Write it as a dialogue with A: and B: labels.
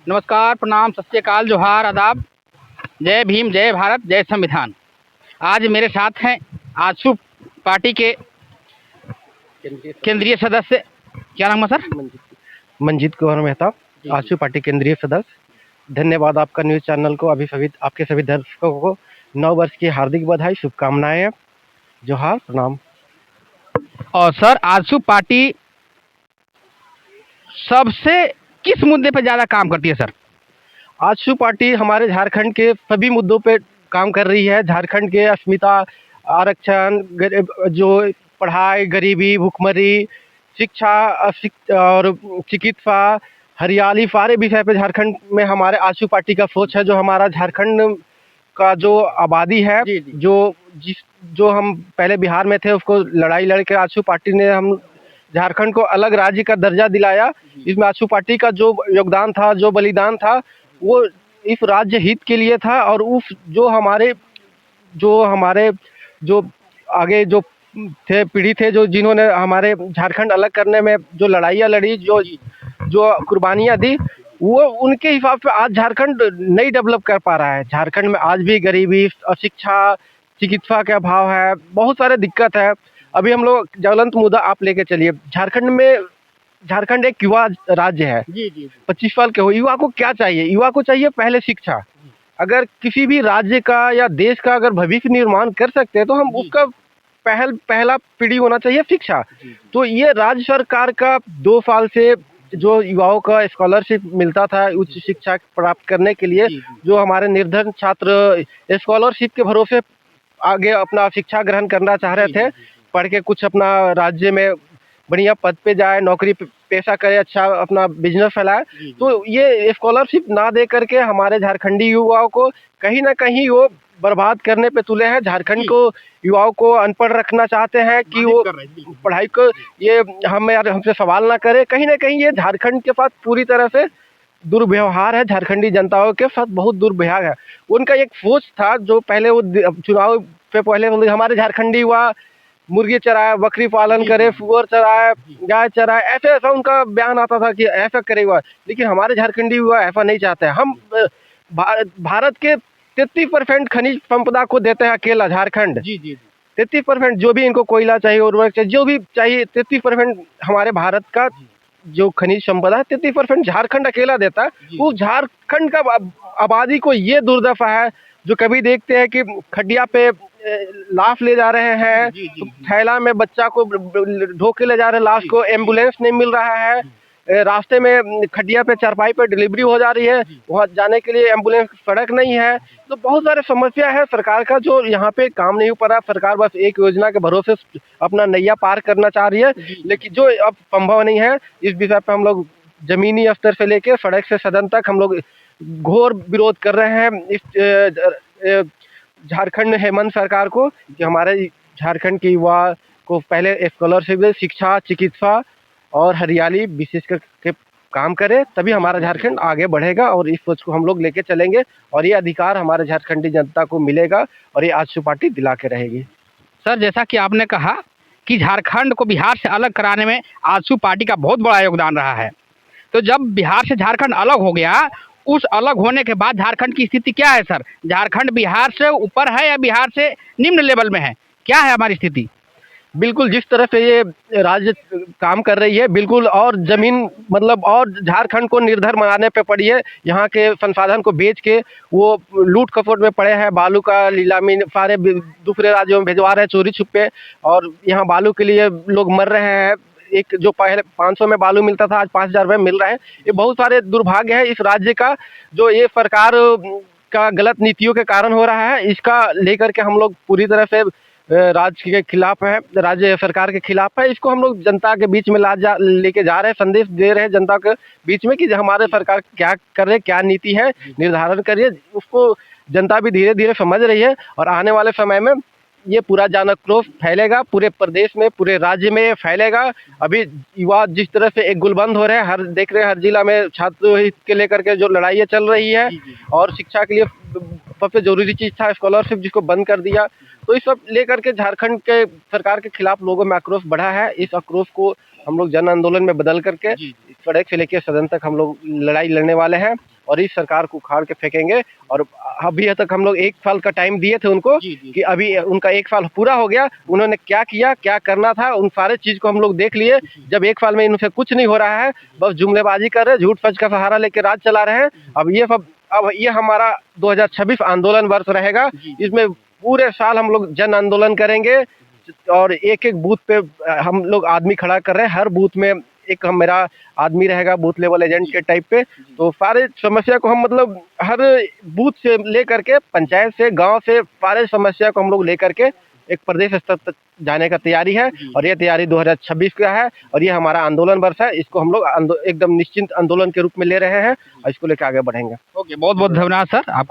A: नमस्कार, प्रणाम, सत श्री अकाल, जोहार, आदाब, जय भीम, जय भारत, जय संविधान। आज मेरे साथ हैं आजसू पार्टी के केंद्रीय सदस्य, क्या नाम है सर?
B: मंजीत कुमार मेहता, आजसू पार्टी केंद्रीय सदस्य। धन्यवाद आपका न्यूज़ चैनल को, आपके सभी दर्शकों को 9 वर्ष की हार्दिक बधाई, शुभकामनाएं, जोहार, प्रणाम।
A: और सर, आजसू पार्टी सबसे किस मुद्दे पर ज़्यादा काम करती है सर?
B: आजसू पार्टी हमारे झारखंड के सभी मुद्दों पे काम कर रही है। झारखंड के अस्मिता, आरक्षण, जो पढ़ाई, गरीबी, भुखमरी, शिक्षा और चिकित्सा, हरियाली, सारे विषय पे झारखंड में हमारे आजसू पार्टी का सोच है। जो हमारा झारखंड का जो आबादी है, जो हम पहले बिहार में थे, उसको लड़ाई लड़के आजसू पार्टी ने हम झारखंड को अलग राज्य का दर्जा दिलाया। इसमें आजसू पार्टी का जो योगदान था, जो बलिदान था, वो इस राज्य हित के लिए था। और उस जो हमारे जो आगे जो थे, पीढ़ी थे, जो जिन्होंने हमारे झारखंड अलग करने में जो लड़ाइयाँ लड़ी, जो कुर्बानियाँ दी, वो उनके हिसाब से आज झारखंड नहीं डेवलप कर पा रहा है। झारखंड में आज भी गरीबी, अशिक्षा, चिकित्सा के अभाव है, बहुत सारे दिक्कत है। अभी हम लोग ज्वलंत मुद्दा आप लेके चलिए। झारखंड एक युवा राज्य है। 25 साल के हो, युवा को क्या चाहिए? युवा को चाहिए पहले शिक्षा। अगर किसी भी राज्य का या देश का अगर भविष्य निर्माण कर सकते हैं तो हम उसका पहला पीढ़ी होना चाहिए शिक्षा। तो ये राज्य सरकार का 2 साल से जो युवाओं का स्कॉलरशिप मिलता था उच्च शिक्षा प्राप्त करने के लिए, जो हमारे निर्धन छात्र स्कॉलरशिप के भरोसे आगे अपना शिक्षा ग्रहण करना चाह रहे थे, पढ़ के कुछ अपना राज्य में बढ़िया पद पे जाए, नौकरी पेशा करे, अच्छा अपना बिजनेस फैलाए, तो ये स्कॉलरशिप ना दे करके हमारे झारखंडी युवाओं को कहीं ना कहीं वो बर्बाद करने पे तुले हैं। झारखंड को युवाओं को अनपढ़ रखना चाहते हैं कि वो पढ़ाई को ये हमसे सवाल ना करे। कहीं ना कहीं ये झारखंड के साथ पूरी तरह से दुर्व्यवहार है। झारखंडी जनताओं के साथ बहुत दुर्व्यवहार है। उनका एक सोच था, जो पहले वो चुनाव से पहले हमारे झारखंडी युवा मुर्गी चराए, बकरी पालन करे, सुअर चराए, गाय चराए, ऐसे ऐसा उनका बयान आता था कि ऐसा करेगा। लेकिन हमारे झारखंडी युवा ऐसा नहीं चाहते। हम भारत के 33% खनिज संपदा को देते हैं अकेला झारखंड। 33% जो भी इनको कोयला चाहिए, उर्वरक चाहिए, जो भी चाहिए, 33% हमारे भारत का जो खनिज संपदा है 33% झारखंड अकेला देता है। वो झारखंड का आबादी को ये दुर्दशा है, जो कभी देखते हैं कि खड्डिया पे लाश ले जा रहे हैं, तो थैला में बच्चा को ढो के ले जा रहे हैं, लाश को एम्बुलेंस नहीं मिल रहा है, रास्ते में खड्डिया पे चारपाई पे डिलीवरी हो जा रही है, वहाँ जाने के लिए एम्बुलेंस सड़क नहीं है। तो बहुत सारे समस्या है सरकार का, जो यहाँ पे काम नहीं हो पा रहा। सरकार बस एक योजना के भरोसे अपना नैया पार करना चाह रही है, लेकिन जो अब संभव नहीं है। इस विषय पर हम लोग जमीनी स्तर से लेकर सड़क से सदन तक हम लोग घोर विरोध कर रहे हैं इस झारखंड हेमंत सरकार को, कि हमारे झारखंड के युवा को पहले स्कॉलरशिप, शिक्षा, चिकित्सा और हरियाली विशेष करके काम करे, तभी हमारा झारखंड आगे बढ़ेगा। और इस सोच को हम लोग लेके चलेंगे और ये अधिकार हमारे झारखंडी जनता को मिलेगा और ये आजसू पार्टी दिला के रहेगी।
A: सर, जैसा कि आपने कहा कि झारखंड को बिहार से अलग कराने में आजसू पार्टी का बहुत बड़ा योगदान रहा है, तो जब बिहार से झारखंड अलग हो गया, उस अलग होने के बाद झारखंड की स्थिति क्या है सर? झारखंड बिहार से ऊपर है या बिहार से निम्न लेवल में है? क्या है हमारी स्थिति?
B: बिल्कुल, जिस तरह से ये राज्य काम कर रही है, बिल्कुल, और जमीन मतलब और झारखंड को निर्धर बनाने पे पड़ी है। यहाँ के संसाधन को बेच के वो लूट खसोट में पड़े हैं। बालू का लीलामी सारे दूसरे राज्यों में भिजवा रहे हैं चोरी छुपे, और यहाँ बालू के लिए लोग मर रहे हैं। एक जो पहले 500 में बालू मिलता था, आज 5000 रुपये मिल रहा है। ये बहुत सारे दुर्भाग्य है इस राज्य का, जो ये सरकार का गलत नीतियों के कारण हो रहा है। इसका लेकर के हम लोग पूरी तरह से राज्य के खिलाफ है, राज्य सरकार के खिलाफ है। इसको हम लोग जनता के बीच में लेके जा रहे हैं, संदेश दे रहे हैं जनता के बीच में कि हमारे सरकार क्या कर रहे, क्या नीति है, निर्धारण करिए। उसको जनता भी धीरे धीरे समझ रही है, और आने वाले समय में ये पूरा जन आक्रोश फैलेगा, पूरे प्रदेश में, पूरे राज्य में फैलेगा। अभी युवा जिस तरह से एक गुलबंद हो रहे हैं, देख रहे हैं हर जिला में छात्र हित के लेकर के जो लड़ाइयाँ चल रही है, और शिक्षा के लिए सबसे जरूरी चीज़ था स्कॉलरशिप, जिसको बंद कर दिया। तो इस सब लेकर के झारखंड के सरकार के खिलाफ लोगों में आक्रोश बढ़ा है। इस आक्रोश को हम लोग जन आंदोलन में बदल करके सड़क से लेकर सदन तक हम लोग लड़ाई लड़ने वाले हैं, और इस सरकार को उखाड़ के फेंकेंगे। और अभी तक हम लोग 1 साल का टाइम दिए थे उनको कि अभी उनका 1 साल पूरा हो गया, उन्होंने क्या किया, क्या करना था, उन सारे चीज को हम लोग देख लिए। जब 1 साल में इनसे कुछ नहीं हो रहा है, बस जुमलेबाजी कर रहे हैं, झूठ सच का सहारा लेकर राज चला रहे हैं। अब ये हमारा 2026 आंदोलन वर्ष रहेगा। इसमें पूरे साल हम लोग जन आंदोलन करेंगे और एक-एक बूथ पे हम लोग आदमी खड़ा कर रहे हैं। हर बूथ में एक मेरा आदमी रहेगा, बूथ लेवल एजेंट के टाइप पे। तो सारे समस्या को हम मतलब हर बूथ से लेकर के, पंचायत से, गांव से, सारे समस्या को हम लोग लेकर के एक प्रदेश स्तर तक जाने का तैयारी है। और ये तैयारी 2026 का है और ये हमारा आंदोलन वर्ष है। इसको हम लोग एकदम निश्चिंत आंदोलन के रूप में ले रहे हैं और इसको लेकर आगे बढ़ेंगे।
A: ओके, बहुत बहुत धन्यवाद सर आपको।